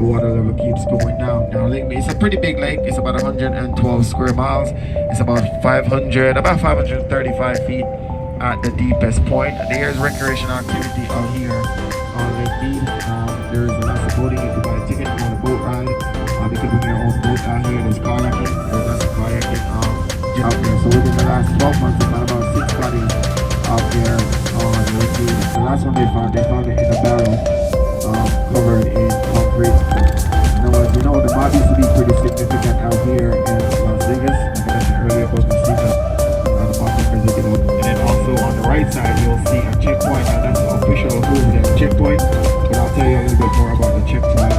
the water level keeps going down. Now Lake Mead, it's a pretty big lake. It's about 112 square miles. It's about 535 feet at the deepest point. There's recreational activity out here on Lake Mead. There is lots of boating. You can buy a ticket to go on a boat ride. You can bring your own boat out here. There's kayaking. There's lots of kayaking out there. So within the last 12 months, we've had about 6 bodies out there on Lake Mead. The last one they found it in a barrel covered in concrete. You know, the mob used to be pretty significant out here in Las Vegas. Like I mentioned earlier about the Scenic, the mountain president. And then also on the right side, you'll see a checkpoint. Now that's the official Hoover checkpoint. But I'll tell you a little bit more about the checkpoint.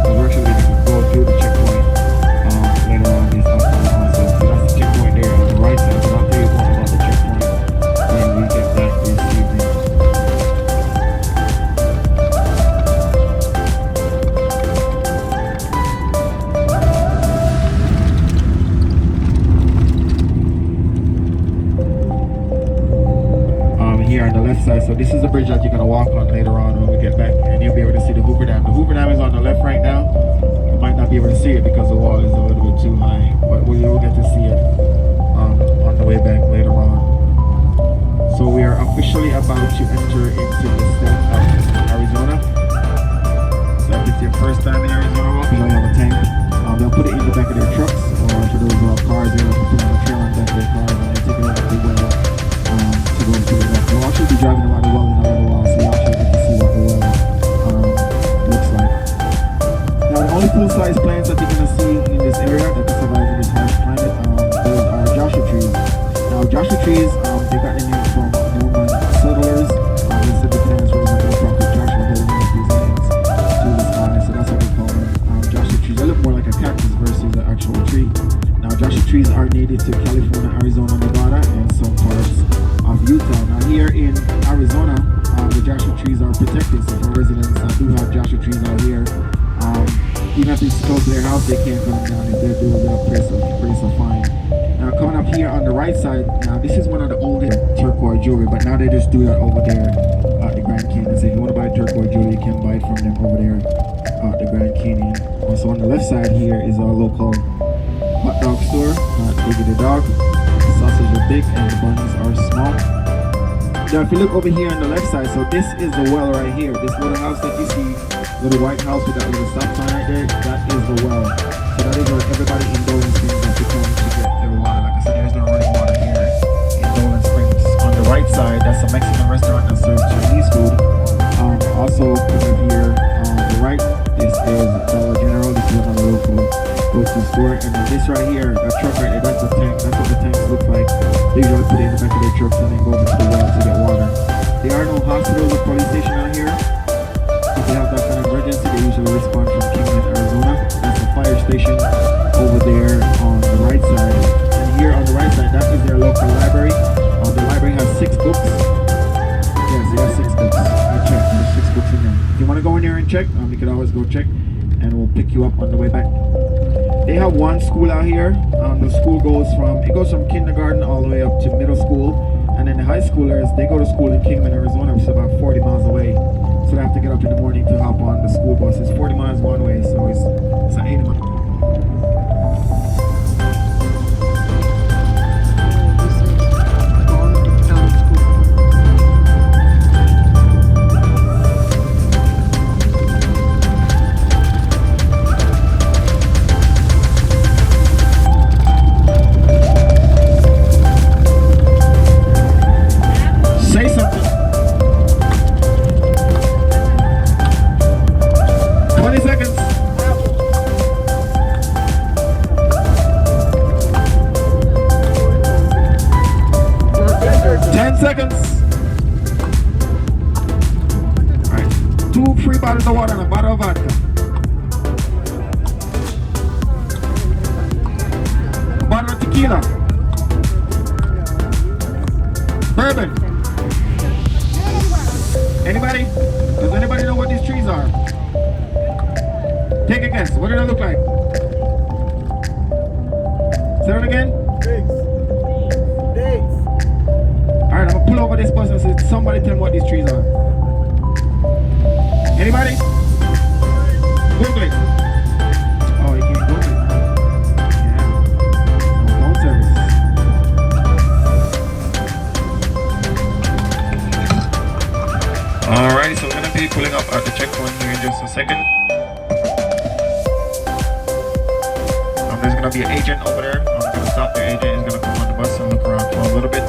We're actually going to go through the checkpoint later on this afternoon also. So that's the checkpoint there on the right side. But I'll tell you more about the checkpoint when we get back this evening. Here on the left side, so this is the bridge that you're going to walk on later on when we get back, and you'll be able to see the Hoover Dam. The Hoover Dam is on the left right now. You might not be able to see it because the wall is a little bit too high, but we will get to see it on the way back later on. So we are officially about to enter into the state of Arizona. So if it's your first time in Arizona, you don't have a tank. They'll put it in the back of their trucks, or for those cars, they'll put it on the trailer on the back of their cars, and they take it over to the well. We'll actually be driving around the well in a little while, so you actually get to see what the well looks like. Now, the only full-size plants that you're going to see in this area that can survive in this harsh climate, those are Joshua trees. Now, Joshua trees, they got their name from Mormon settlers. They said the parents were the prophet Joshua holding up these hands to the sky, so that's what they call them. Joshua trees, they look more like a cactus versus an actual tree. Now, Joshua trees are native to California, Arizona, Nevada, and some parts of Utah. Now here in Arizona, the Joshua trees are protected. So for residents that do have Joshua trees out here, even if it's close to their house, they can't cut them down. If they do, they'll price a fine. Now coming up here on the right side, now this is one of the oldest turquoise jewelry, but now they just do that over there at the Grand Canyon. So if you want to buy turquoise jewelry, you can buy it from them over there at the Grand Canyon. Also on the left side here is our local hot dog store, Biggie the Dog. Sausage are big and the buns are small. Now if you look over here on the left side, so this is the well right here. This little house that you see, little white house with that little stop sign right there, that is the well. So that is where everybody in Dolan Springs has to come to get their water. Like I said, there's no running water here in Dolan Springs. On the right side, that's a Mexican restaurant that serves Chinese food. Also over here on the right, this is Dollar General. This is another local grocery store. And then this right here, that truck right there, that's the tank. That's what the tanks look like. They usually put it in the back of their trucks and then go over to the well to get water. There are no hospitals or police station out here. If they have that kind of emergency, they usually respond from Kingman, Arizona. That's the fire station over there on the right side. And here on the right side, that is their local library. The library has 6 books. Yes, they have 6 books. I checked, there's 6 books in there. If you want to go in there and check, you can always go check and we'll pick you up on the way back. They have one school out here. The school goes from kindergarten all the way up to middle school, and then the high schoolers, they go to school in Kingman, Arizona, which is about 40 miles away. So they have to get up in the morning to hop on the school bus. It's 40 miles one way, so it's an 80 mile. Say something. 20 seconds. 10 seconds. Alright. 2 free bottles of water and a bottle of vodka. A bottle of tequila. Bourbon. Anybody? Does anybody know what these trees are? Take a guess. What do they look like? Say it again? Figs. Alright, I'm gonna pull over this bus and say, somebody tell me what these trees are. Anybody? Google it. just a second. There's gonna be an agent over there. I'm gonna stop the agent. He's gonna come on the bus and look around for a little bit.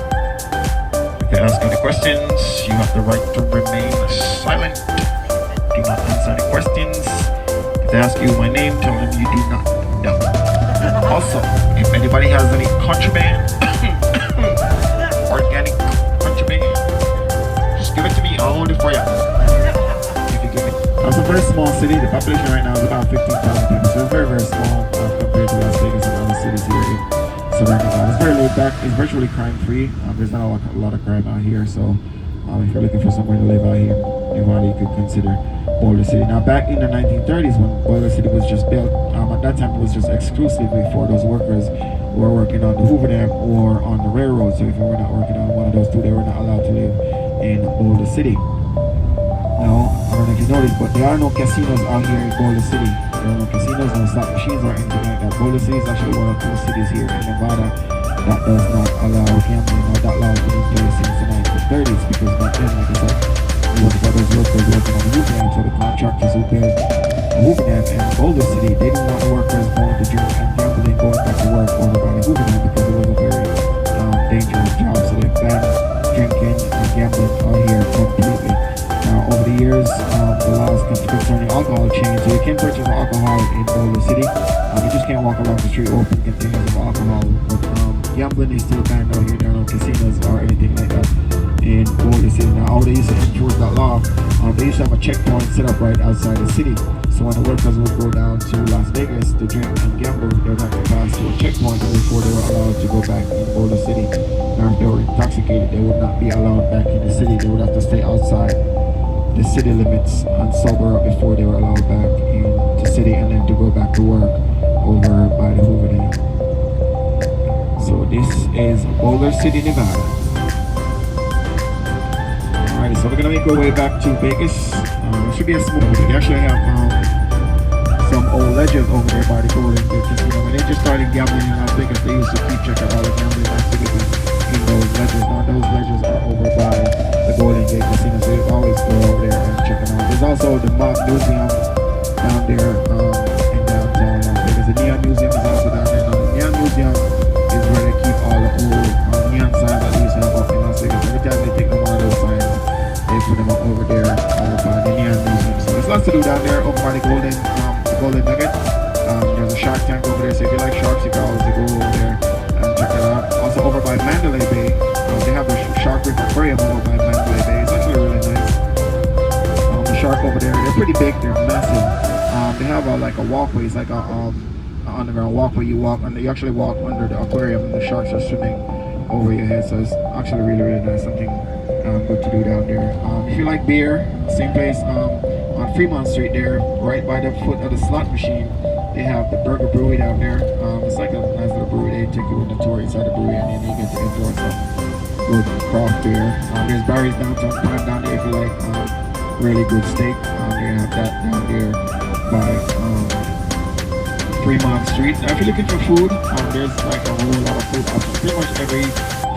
If they ask any questions, you have the right to remain silent. Do not answer any questions. If they ask you my name, tell them you do not know. Also, if anybody has any contraband, organic contraband, just give it to me. I'll hold it for you. If you give it. It's a very small city. The population right now is about 15,000 people, so it's very, very small compared to Las Vegas and other cities here in surrounding that. It's very laid back. It's virtually crime-free. There's not a lot of crime out here, so if you're looking for somewhere to live out here, Nevada, you could consider Boulder City. Now, back in the 1930s, when Boulder City was just built, at that time it was just exclusively for those workers who were working on the Hoover Dam or on the railroad. So if you were not working on one of those two, they were not allowed to live in Boulder City. Now, I don't know if you noticed, but there are no casinos out here in Boulder City. There are no casinos, no slot machines or anything like that. Boulder City is actually one of two cities here in Nevada that does not allow gambling, or that law has been in place since the 1930s, because back then, like I said, it was for those workers working on the Hoover Dam, so the contractors who built the Hoover Dam and Boulder City, they didn't want the workers going to drink and gambling, going back to work over by the Hoover Dam, because it was a very dangerous job. So they banned drinking and gambling out here completely. Now, over the years, the laws concerning alcohol changed, so you can purchase alcohol in Boulder City. You just can't walk along the street open containers of alcohol. But gambling is still banned out here. There are no casinos or anything like that in Boulder City. Now, how they used to enforce that law, they used to have a checkpoint set up right outside the city. So when the workers would go down to Las Vegas to drink and gamble, they would have to pass through a checkpoint before they were allowed to go back in Boulder City. Now, if they were intoxicated, they would not be allowed back in the city. They would have to stay outside the city limits and sober up before they were allowed back in the city, and then to go back to work over by the Hoover Dam. So this is Boulder City, Nevada. Alright, so we're gonna make our way back to Vegas. It should be a smooth. They actually have some old legends over there by the Golden Gate Casino. When they just started gambling in Las Vegas, they used to keep track of all the gambling activities in those ledgers. Now those ledgers are over by the Golden Gate Casino, so you always go over there and check them out. There's also the Mob Museum down there in downtown Las Vegas. The Neon Museum is also down there. Now the Neon Museum is where they keep all the old neon signs that they used to have up in Las Vegas. Every time they take them one of those signs, they put them up over there by the Neon Museum. So there's lots to do down there over by the Golden Nugget. There's a shark tank over there, so if you like sharks, you can always go over there and check it out. Also over by Mandalay Bay, they have the Shark Reef Aquarium over by Mandalay Bay. It's actually really nice. The shark over there, they're pretty big, they're massive. They have like a walkway, it's like a underground walkway. You walk under, you actually walk under the aquarium, and the sharks are swimming over your head. So it's actually really, really nice. Something good to do down there. If you like beer, same place on Fremont Street there, right by the foot of the slot machine. They have the Burger Brewery down there. It's like a nice little brewery. They take you on the tour inside the brewery, and then you get to enjoy some good craft beer. There's Barry's Downtown Prime down there if you like really good steak. They have that down there by Fremont Street. Now, if you're looking for food, there's like a whole lot of food options. Pretty much every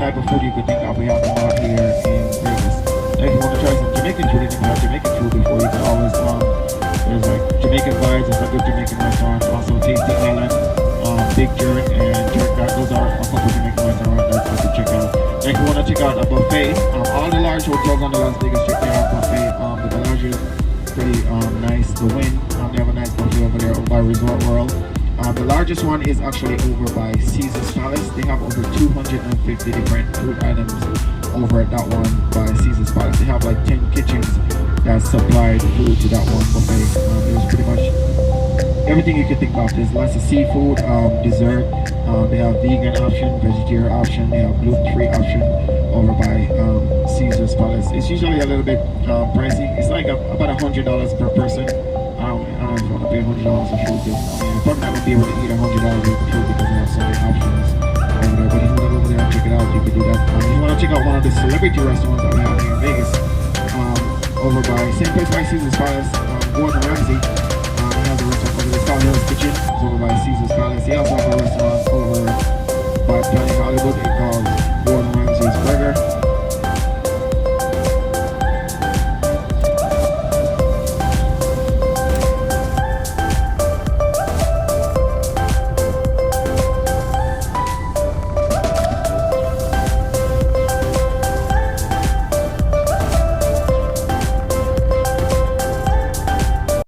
type of food you could think of, we have them out here in Vegas. Now, if you want to try some Jamaican food, you can have Jamaican food before. You can always there's like Jamaican Vibes, there's a good Jamaican restaurant. Also Tasty Island, Big Jerk, and Jerk Back. Those are a couple Jamaican restaurants that you can check out. Now, if you want to check out a buffet, all the large hotels on the Las Vegas Strip, they have buffet. The Bellagio is pretty nice. The Wynn, they have a nice buffet over there over by Resort World. The largest one is actually over by Caesar's Palace. They have over 250 different food items over at that one by Caesar's Palace. They have like 10 kitchens that supplied food to that one buffet. It was pretty much everything you can think of. There's lots of seafood, dessert. They have vegan option, vegetarian option. They have gluten-free option over by Caesar's Palace. It's usually a little bit pricey. It's like about $100 per person. I don't know if you want to pay $100 for food. You're probably not going to be able to eat $100 worth of food because they have so many options over there. But if you want to go over there and check it out, you can do that. If you want to check out one of the celebrity restaurants that we have here in Vegas, over by same place by Caesar's Palace, Gordon Ramsay. He has a restaurant over there. It's called Hill's Kitchen. It's over by Caesar's Palace. He also has a restaurant over by Planet Hollywood. It's called Gordon Ramsay's Burger.